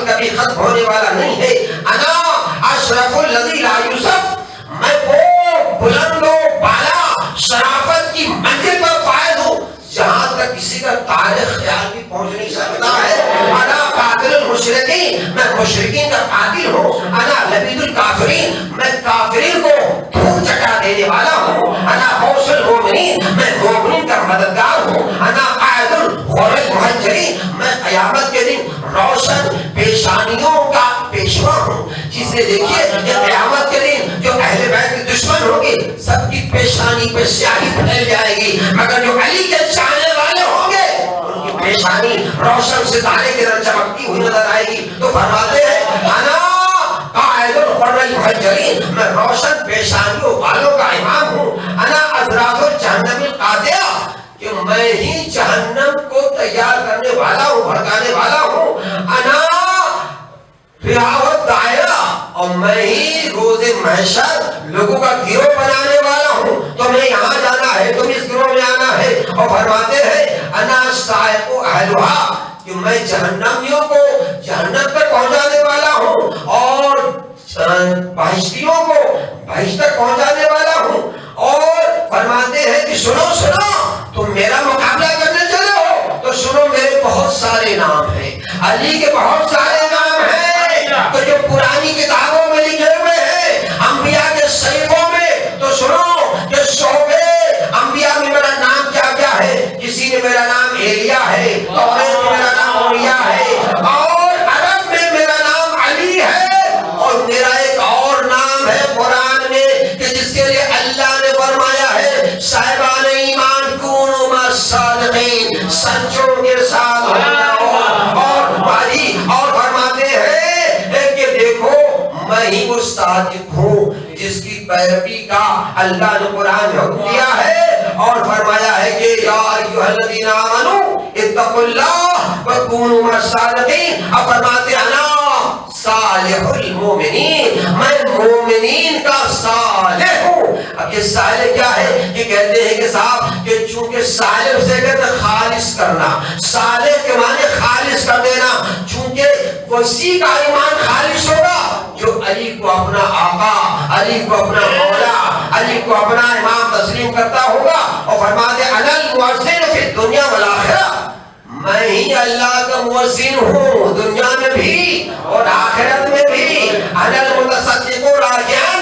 کبھی ختم ہونے والا نہیں ہے. انا اشرف الذی لا یوسف. میں وہ بلند و بالا شرافت کی منزل پر فائز ہوں جہاں تک کسی کا تاریخ خیال بھی پہنچ نہیں سکتا ہے. انا قاتل المشرکین. میں مشرکین کا قاتل ہوں. انا لبید الکافرین. میں کافرین کو دھول چٹا دینے والا ہوں. انا غوث المؤمنین. میں مومنین کا مددگار ہوں. انا قائد الغر المحجرین. میں قیامت کے دن روشن پیشانیوں کا پیشوا ہوں. جسے دیکھیے یہ قیامت کے دن جو اہل بیت کے دشمن ہوں گے سب کی پیشانی پہ سیاہی پھیل جائے گی، مگر جو علی کے چاہنے والے ہوں گے ان کی پیشانی روشن ستارے کی طرح چمکتی ہوئی نظر آئے گی. تو فرماتے ہیں انا قائد الغر المحجرین. میں روشن پیشانیوں والوں کا امام ہوں. انا اذراف الجہنم القاطعہ. کہ میں ہی جہنم کو تیار کرنے والا ہوں، بھڑکانے والا ہوں. انا ریاحت دائرہ. اور میں ہی محشر لوگوں کا گروہ بنانے والا ہوں، تمہیں یہاں جانا ہے، تم اس گروہ میں آنا ہے۔ اور فرماتے ہیں انا سائق اہلھا، کہ میں جہنمیوں کو جہنم تک پہنچانے والا ہوں اور بہشتیوں کو بہشت تک پہنچانے والا ہوں۔ اور فرماتے ہیں کہ سنو سنو، تم میرا مقابلہ کرنے چلے ہو تو سنو، میرے بہت سارے نام ہیں، علی کے بہت سارے نام ہیں تو جو پرانی کتابوں میں لکھے ہوئے ہیں، انبیاء کے صحیفوں میں، تو سنو کہ شعبے انبیاء میں میرا نام کیا کیا ہے۔ کسی نے میرا نام ایلیا ہے، توریت میں میرا نام اوریا ہے، اور عرب میں میرا نام علی ہے، اور میرا ایک اور نام ہے قرآن میں کہ جس کے لیے اللہ نے فرمایا ہے صاحبان ایمان کونوا مع الصادقین، سچوں کے ساتھ ہو جاؤ۔ اور بھائی اور فرماتے ہیں کہ دیکھو میں ہی وہ صادق ہوں جس کی پیروی کا اللہ نے قرآن میں حکم دیا ہے، اور فرمایا ہے کہ یا ایھا الذین آمنوا اتقوا اللہ وکونوا مع الصادقین۔ اب فرماتے انا صالح المومنین، میں مومنین کا صالح ہوں۔ اب یہ صالح کیا ہے؟ یہ کہتے ہیں کہ صاحب کہ چونکہ صالح سے کہتے ہیں خالص کرنا، صالح کے معنی خالص کر دینا، چونکہ وسیع کا ایمان خالص ہوگا جو علی کو اپنا آقا، علی کو اپنا مولا، علی کو اپنا امام تسلیم کرتا ہوگا۔ اور فرماتے ہیں انا المؤذن فی الدنیا والآخرہ، میں ہی اللہ کا مؤذن ہوں دنیا میں بھی اور آخرت میں بھی۔ انا المتصدق راجعا،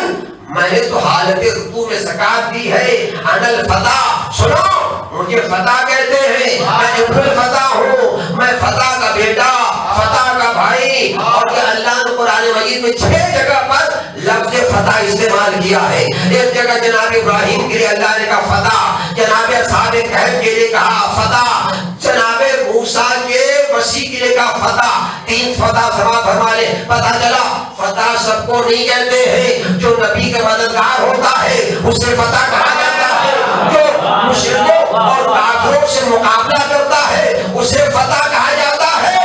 میں نے تو حالت رکوع میں زکات دی ہے۔ انا الفتح، سنو مجھے فتح کہتے ہیں، میں ابن الفتح ہوں، میں فتح کا بیٹا، فتح کا بھائی۔ اور یہ اللہ نے قرآن مجید میں 6 جگہ پر لفظ فتح استعمال کیا ہے۔ ایک جگہ جناب ابراہیم کے لیے اللہ نے کہا فتح، جناب اصحاب کہف کے لیے کہا فتح، جناب موسیٰ کے وسیع کے لیے کہا فتح۔ 3 فتح سما فرما لے۔ پتہ چلا فتح سب کو نہیں کہتے ہیں، جو نبی کا مددگار ہوتا ہے اسے فتح کہا جاتا ہے، جو مشرکوں اور کافروں سے مقابلہ کرتا ہے اسے فتح کہا جاتا ہے،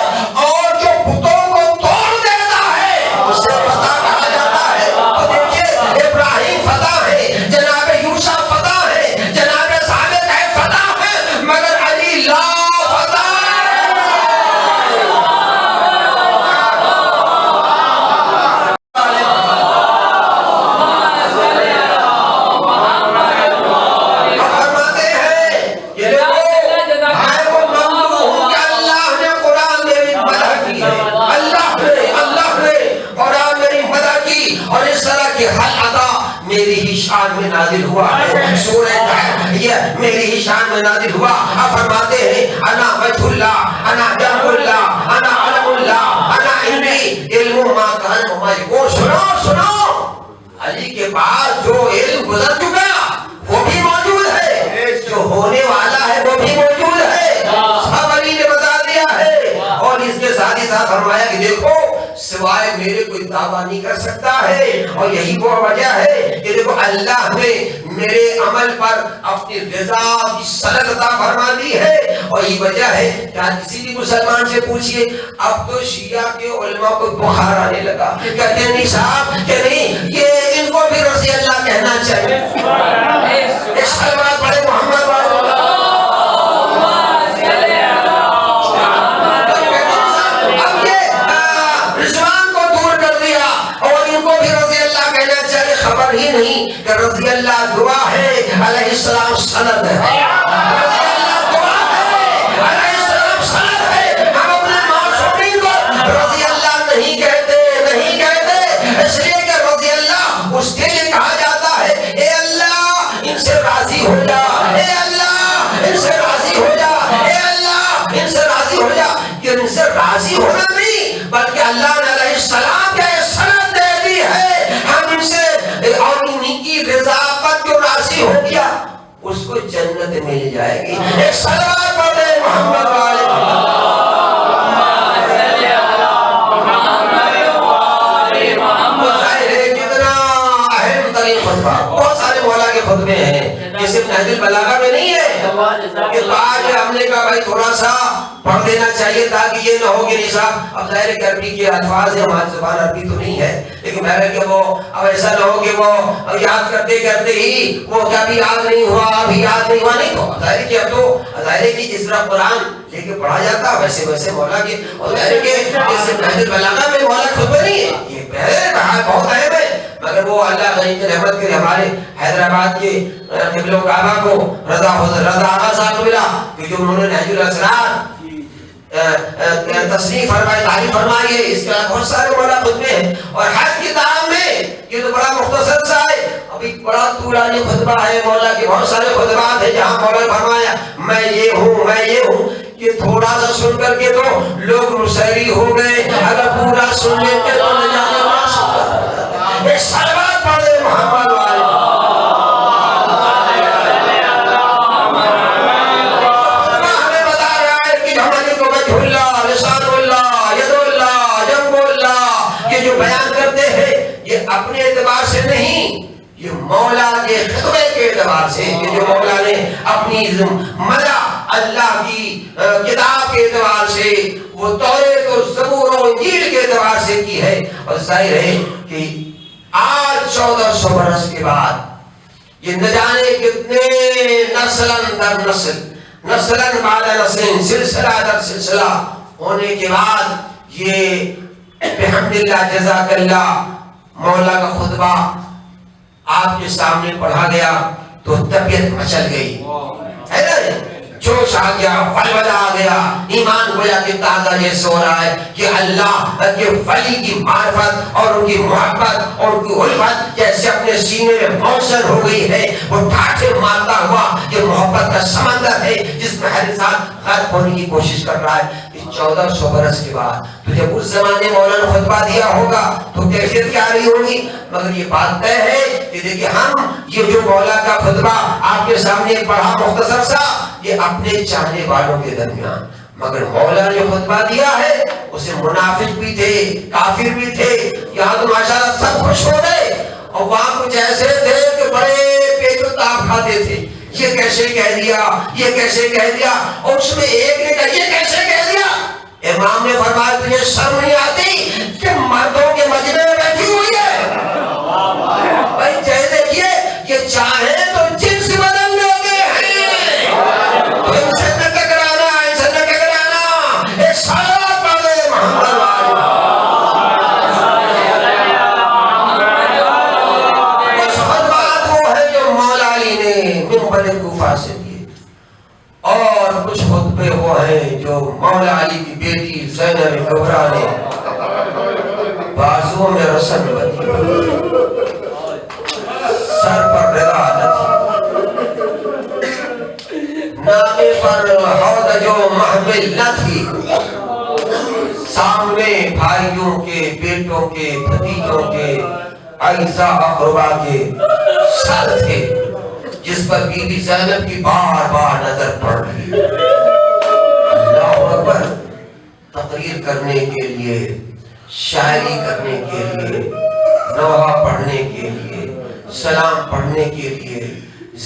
اور جو بتوں کو توڑ دیتا ہے اسے فتح کہا جاتا ہے۔ تو دیکھیے ابراہیم فتح ہے، جناب یوشع فتح ہے، جناب اصحاب کہف فتح ہے، مگر علی لا فتح۔ شان میں نازل ہوا ہے، سورہ کہف یہ میری ہی شان میں نازل ہوا۔ اب فرماتے ہیں انا وجہ اللہ، انا جم اللہ، انا علم اللہ، انا علمی علم ما کان وما یکون۔ سنو سنو، علی کے پاس جو علم گزر چکا وہ بھی موجود ہے، جو ہونے والا ہے وہ بھی موجود ہے، سب علی نے بتا دیا ہے۔ اور اس کے ساتھ ہی ساتھ فرمایا کہ دیکھو سوائے میرے کوئی دعویٰ نہیں کر سکتا ہے، اور یہی وہ وجہ ہے کہ دیکھو اللہ نے میرے عمل پر اپنی رضا کی سند عطا فرما دی ہے۔ اور یہ وجہ ہے کہ آج کسی بھی مسلمان سے پوچھئے، اب تو شیعہ کے علماء کو بخار آنے لگا، کہتے ہیں نہیں صاحب کہ نہیں یہ ان کو بھی رضی اللہ کہنا چاہیے۔ اس کلمات پڑھے محمد والے ہی نہیں کہ رضی اللہ دعا ہے، علیہ السلام سند ہے، رضی اللہ دعا ہے، علیہ السلام سند ہے۔ ہم اپنے معصومین کو رضی اللہ نہیں کہتے، نہیں کہتے، اس لیے کہ رضی اللہ اس کے لیے کہا جاتا ہے اے اللہ ان سے راضی ہو جا، اے اللہ ان سے راضی ہو جا، اے اللہ ان سے راضی ہو جا۔ کہ ان سے راضی ہونا نہیں بلکہ اللہ نے علیہ السلام کے سند دے دی ہے، ہم ان سے اور انہی کی رضا پر جو راضی ہو گیا اس کو جنت مل جائے گی۔ ایک صلوات پڑھ لیں محمد والے محمد۔ کتنا اہم ترین خطبہ، بہت سارے مولا کے خطبے ہیں، یہ صرف نہج البلاغہ میں نہیں ہے کہ آج ہم نے کہا بھائی تھوڑا سا پڑھ دینا چاہیے تاکہ یہ نہ ہو کہ نہیں صاحب اب ظاہر عربی کے الفاظ ہیں، ہماری زبان عربی تو نہیں ہے، لیکن بہرحال کہ وہ اب ایسا نہ ہو کہ وہ یاد کرتے کرتے ہی وہ کبھی یاد نہیں ہوا، ابھی یاد نہیں ہوا، نہیں تو ظاہر کہ اب تو ظاہر کہ جس طرح قرآن لے کے پڑھا جاتا ویسے ویسے مولا کے، اور ظاہر کہ اس نہج البلاغہ میں مولا خطبہ نہیں ہے، یہ پہلے کہا بہت اہم ہے، مگر وہ اللہ غنی کی رحمت کے ہمارے حیدرآباد کے قبلہ و کعبہ کو رضا آغا صاحب ملا کہ جو انہوں نے نہج الاسرار تصنیف فرمائی، تعریف فرمائی ہے، اس کے بعد بہت سارے مولا خطبے ہیں، اور حج کتاب میں یہ تو بڑا مختصر سا ہے، ابھی بڑا طولانی خطبہ ہے مولا کے، بہت سارے خطبات ہیں جہاں مولا نے فرمایا میں یہ ہوں میں یہ ہوں، کہ تھوڑا سا سن کر کے تو لوگ مسحری ہو گئے، اگر پورا سن لیتے تو نہ جانے ایک صلوات پڑھے محمد والے ہمیں بتا رہا ہے کہ ہماری کو وجہ اللہ، لسان اللہ، ید اللہ، جنب اللہ، یہ جو بیان کرتے ہیں یہ اپنے اعتبار سے نہیں، یہ مولا کے خطبے کے اعتبار سے، کہ جو مولا نے اپنی مدح اللہ کی کتاب کے اعتبار سے، وہ توریت و زبور و انجیل کے اعتبار سے کی ہے، اور ظاہر ہے کہ آج 1400 برس کے بعد یہ نہ جانے کتنے نسلن در نسل، نسلن بعد نسل، سلسلہ در سلسلہ ہونے کے بعد یہ بحمد اللہ جزاک اللہ مولا کا خطبہ آپ کے سامنے پڑھا گیا تو طبیعت مچل گئی، ہے نا، جوش آ گیا، ولولہ آ گیا، ایمان گویا کہ تازہ جیسے ہو رہا ہے کہ اللہ کے ولی کی معرفت اور ان کی محبت اور ان کی الفت جیسے اپنے سینے میں موصل ہو گئی ہے، وہ ٹھاٹھے مارتا ہوا یہ محبت کا سمندر ہے جس میں ہر انسان غرق ہونے کی کوشش کر رہا ہے۔ 1400 برس کے بعد تو جب اس زمانے مولانا خطبہ دیا ہوگا تو کیفیت کیا رہی ہوگی، مگر یہ بات طے ہے کہ دیکھیں ہم یہ جو مولا کا خطبہ آپ کے سامنے پڑھا مختصر سا، یہ اپنے چاہنے والوں کے درمیان، مگر مولا نے خطبہ دیا ہے اسے منافق بھی تھے، کافر بھی تھے، یہاں تو ماشاءاللہ سب خوش ہو گئے، اور وہاں کچھ ایسے تھے کہ بڑے پیچ و تاب کھاتے تھے، یہ کیسے کہہ دیا، یہ کیسے کہہ دیا، اور اس میں ایک نے کہا یہ کیسے کہہ دیا، امام نے فرمایا تجھے شرم نہیں آتی کہ مردوں کے مجمع میں بیٹھی ہوئی ہے، بھائی چاہے دیکھیے یہ چاہے تو جنس بدل لوگے ہیں، تو ان سے نہ ٹکرانا، ان سے نہ ٹکرانا، ایک صلوات پڑھے محمد والے، کچھ خطبات وہ ہے جو مولا علی نے منبر کوفہ سے دیے، اور کچھ خطبے وہ ہیں جو مولا علی کی بیٹی زینب کبریٰ نے بازو میں رسم بدی، سر پر رضا نہ تھی، نامے پر حوض جو محمل نہ تھی، سامنے بھائیوں کے، بیٹوں کے، بھتیجوں کے، اعزاء اقربا کے سر تھے جس پر بی بی زینب کی بار بار نظر پڑ رہی، اللہ اکبر، تقریر کرنے کے لیے، شاعری کرنے کے لیے، نوحہ پڑھنے کے لیے، سلام پڑھنے کے لیے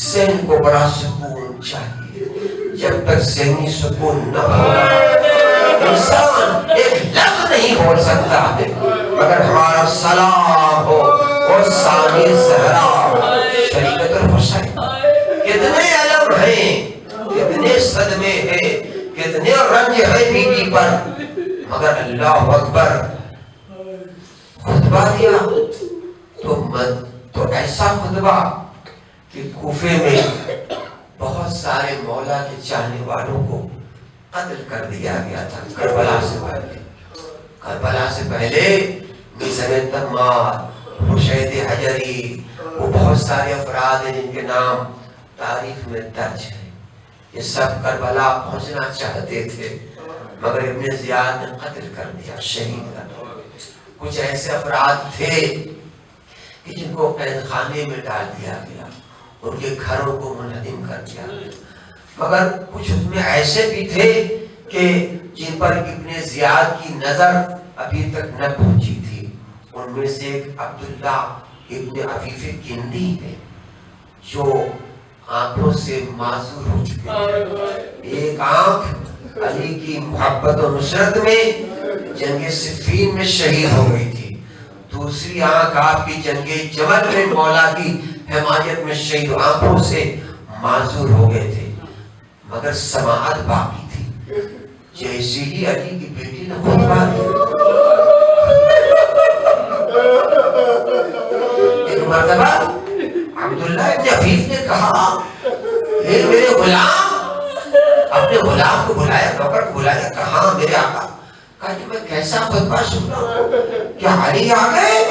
ذہن کو بڑا سکون چاہیے، جب تک ذہنی سکون نہ ہو انسان ایک لفظ نہیں بول سکتا ہے، مگر ہمارا سلام ہو اور ثانی زہرا شریعت الحسین، کتنے علم ہیں، کتنے صدمے ہیں، کتنے رنج ہے بی بی پر، مگر اللہ اکبر خطبہ دیا تو ایسا خطبہ کہ کوفے میں بہت سارے مولا کے چاہنے والوں کو قتل کر دیا گیا تھا کربلا سے پہلے، کربلا سے پہلے میزن تمار، رشید حجری، وہ بہت سارے افراد ہیں جن کے نام تاریخ میں درج ہے، یہ سب کربلا پہنچنا چاہتے تھے مگر ابن زیاد نے قتل کر دیا، شہید کر دیا۔ کچھ ایسے افراد تھے کہ جن کو قید خانے میں ڈال دیا گیا، ان کے گھروں کو منہدم کر دیا گیا، مگر کچھ اس میں ایسے بھی تھے کہ جن پر ابن زیاد کی نظر ابھی تک نہ پہنچی تھی، ان میں سے ایک عبداللہ ابن عفیف کندی ہے، جو آنکھوں سے معذور ہو چکے. ایک آنکھ علی کی محبت و نصرت میں جنگ صفین میں شہید ہو گئی تھی، دوسری آنکھ آپ کی جنگ جمل میں مولا کی حمایت میں شہید، آنکھوں سے معذور ہو گئے تھے مگر سماعت باقی تھی. جیسے ہی علی کی بیٹی نے خطبہ دیا، ایک مرتبہ عبداللہ ابن حفیظ نے کہا اے میرے غلام، اپنے غلام کو بلایا، نوکر کو بلایا، کہاں میرے آقا؟ کہا کہ میں کیسا خطبہ سن رہا ہوں، کیا علی آ گئے؟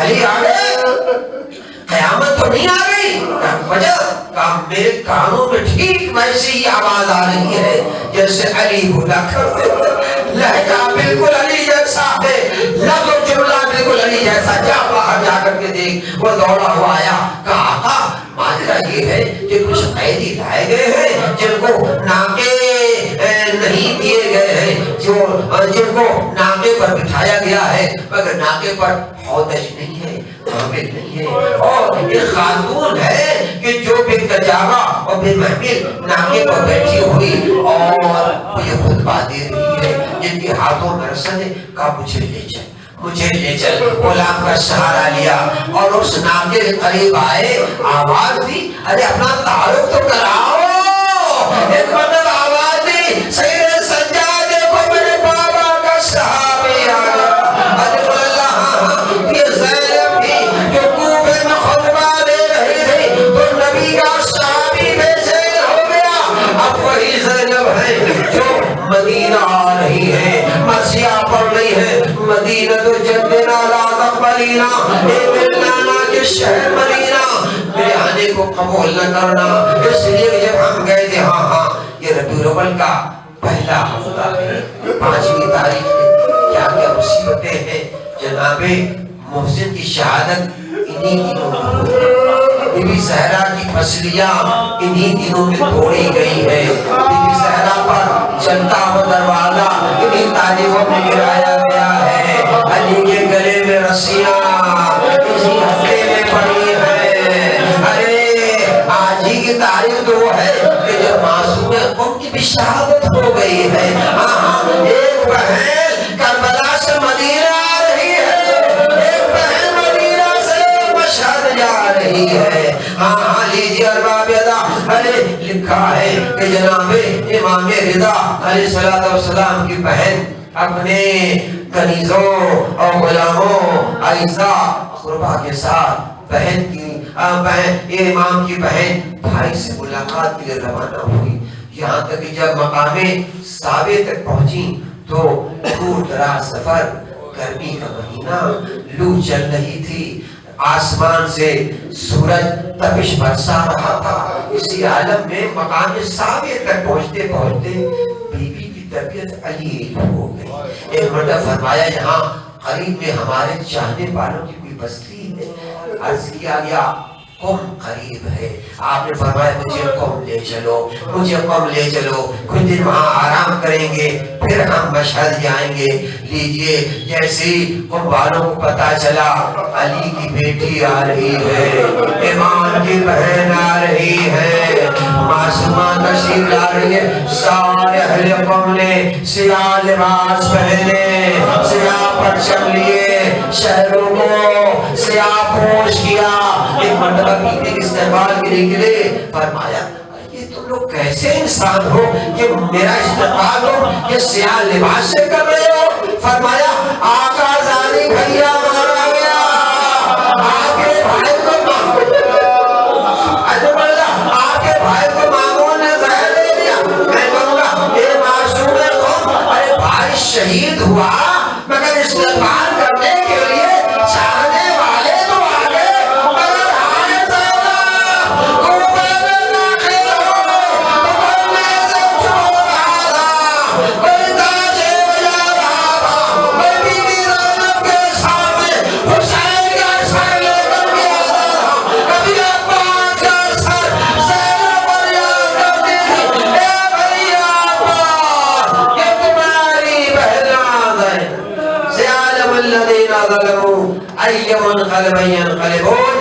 علی آ گئے؟ قیامت تو نہیں آ گئی؟ وجہ کہا میرے کانوں میں ٹھیک ویسی ہی آواز آ رہی ہے جیسے علی بولا کرتے، لہجہ بالکل علی جیسا ہے، لفظ و جملہ بالکل علی جیسا. جا باہر جا کر کے دیکھ. وہ دوڑا ہوا آیا، کہا آقا ماجرا یہ ہے کہ کچھ قیدی لائے گئے ہیں جن کو ناکے نہیں دیے گئے ہیں، جن کو ناکے پر بٹھایا گیا ہے مگر ناکے پر حوض نہیں ہے، محمل نہیں ہے. اور ایک خاتون ہے کہ جو بے تجاوہ اور بے محمل ناکے پر بیٹھی ہوئی اور یہ خطبہ دے رہی ہے، جن کے ہاتھوں میں رسد ہے. کہا مجھے لے چل، مجھے لے چل. غلام کا سہارا لیا اور اس ناکے کے قریب آئے. آواز دی، ارے اپنا تعارف تو کراؤ. ایک مطلب آواز دی، سید سجاد دیکھو میرے بابا کا صحابی آیا. ارے اللہ یہ زینب تھی جو کوفے میں خطبہ دے رہی تھی تو نبی کا صحابی بے چین ہو گیا. اب وہی زینب ہے جو مدینہ آ رہی ہے، مرثیہ پڑھ رہی ہے. مدینہ تو جدنا لا تقبلینا، اے میرے نانا کے شہر مدینہ میرے آنے کو قبول نہ کرنا. اس لیے جب ہم گئے تھے، ہاں یہ ربیع الاول کا پہلا ہفتہ ہے، 5ویں تاریخ ہے. کیا کیا مصیبتیں ہیں. جناب محسن کی شہادت انہی دنوں میں، بی بی زہرا کی پسلیاں انہی دنوں میں توڑی گئی ہے. بی بی زہرا پر جلتا ہوا دروازہ انہی تاریخوں میں گرایا گیا ہے. علی کے گلے میں رسیاں اسی ہفتے میں پڑی ہے. ارے آج ہی کی تاریخ تو ہے کہ جب معصوم قوم کی بھی شہادت ہو گئی ہے. ایک بہن کربلا سے مدینہ آ رہی ہے، ایک بہن مدینہ سے مشہد جا رہی ہے. لیجیے ارباب ادا. ارے لکھا ہے کہ جناب امام رضا علیہ السلام کی بہن اپنے کنیزوں اور غلاموں اعزا اقربا کے ساتھ بہن کی امام کی بہن بھائی سے ملاقات کے لیے روانہ ہوئی. یہاں تک کہ جب مقام صابے تک پہنچی تو دور دراز سفر، گرمی کا مہینہ، لو چل رہی تھی، آسمان سے سورج تپش برسا رہا تھا. اسی عالم میں مقام صابے تک پہنچتے پہنچتے بی بی کی طبیعت علیل ہو گئی. ایک مرتبہ فرمایا یہاں قریب میں ہمارے چاہنے والوں کی کوئی بستی ہے. عرض کیا گیا قم قریب ہے. آپ نے فرمایا مجھے قم لے چلو، مجھے قم لے چلو، کچھ دن وہاں آرام کریں گے پھر ہم مشہد جائیں گے. لیجئے جیسے قم والوں کو پتا چلا علی کی بیٹی آ رہی ہے، امام کی بہن آ رہی ہے، معصومہ تشریف لا رہی ہے، سارے اہل قم نے سیاہ لباس پہنے، سیاہ پرچم لیے، شہروں کو سیاہ پوش کیا. ایک مرتبہ بیوی کے استقبال کے لیے گئے، فرمایا یہ تم لوگ کیسے انسان ہو کہ میرا استقبال ہو یہ سیاہ لباس سے کر رہے ہو؟ فرمایا آقا زانی بھیا مارا گیا، آپ کے بھائی کو آپ کے بھائی کو مامون نے زہر دے دیا. میں کہوں گا یہ معصوم قوم، ارے بھائی شہید ہوا مگر استقبال کرنے کے لیے چاہنے والے تو آگے مگر آئے زیادہ کوفے میں داخل ہو تو کوئی میزے چھوڑ رہا تھا، کوئی تاجے بجا رہا تھا، کوئی بی بی زینب کے سامنے حسین کا سر لے کر کے آتا تھا، کبھی عباس کا سر. زینب فریاد کرتی تھی اے بھائی عباس یہ تمہاری بہن ہے. سيعلم الذين ظلموا أي منقلب ينقلبون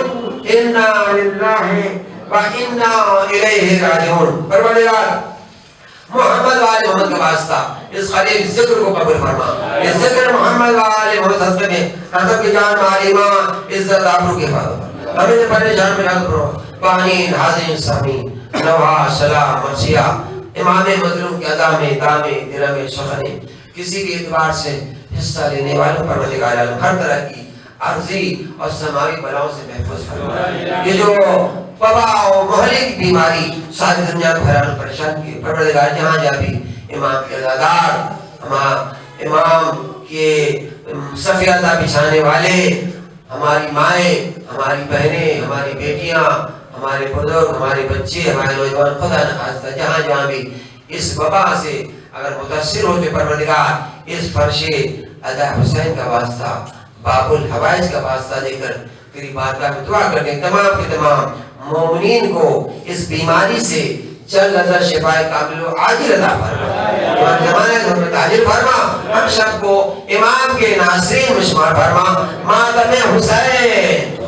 إنا للہ وَإِنَّا إِلَيْهِ رَاجِعُونَ۔ پروردگار محمد و آل محمد کا واسطہ اس خلیل ذکر کو قبول فرما، یہ ذکر محمد و آل محمد صدقے میں حضرت کی جان مال ایمان عزت آبرو کے حفاظت ہمیں سے پریشان میں حضرت کرو بانین حاضرین سامین نواز سلام مرثیہ امام مظلوم کے ادا میں دامے درم شخنے کسی بھی اعتبار سے حصہ لینے والوں پروردگار عالم ہر طرح کی عرضی اور سماوی بلاؤں سے محفوظ فرما۔ یہ جو وبا اور مہلک بیماری ساری دنیا کو حیران پریشان کی، پروردگار جہاں جا بھی امام کے عزادار امام کے صفیہ بچھانے والے ہماری مائیں ہماری بہنیں ہماری بیٹیاں ہمارے بزرگ ہمارے بچے ہمارے نوجوان خدا نخواستہ جہاں جہاں بھی اس وبا سے اگر متاثر ہوتے پروردگار اس فرش ادا حسین کا واسطہ باب الحوائج کا واسطہ دے کر تیری بارگاہ میں دعا کرتے ہیں تمام کے تمام مومنین کو اس بیماری سے جلد از جلد شفائے کامل و عاجل عطا فرما، امام زمانہ کو ہمیں تاجر فرما، ہم سب کو امام کے ناصرین مشمار فرما، ماتم حسین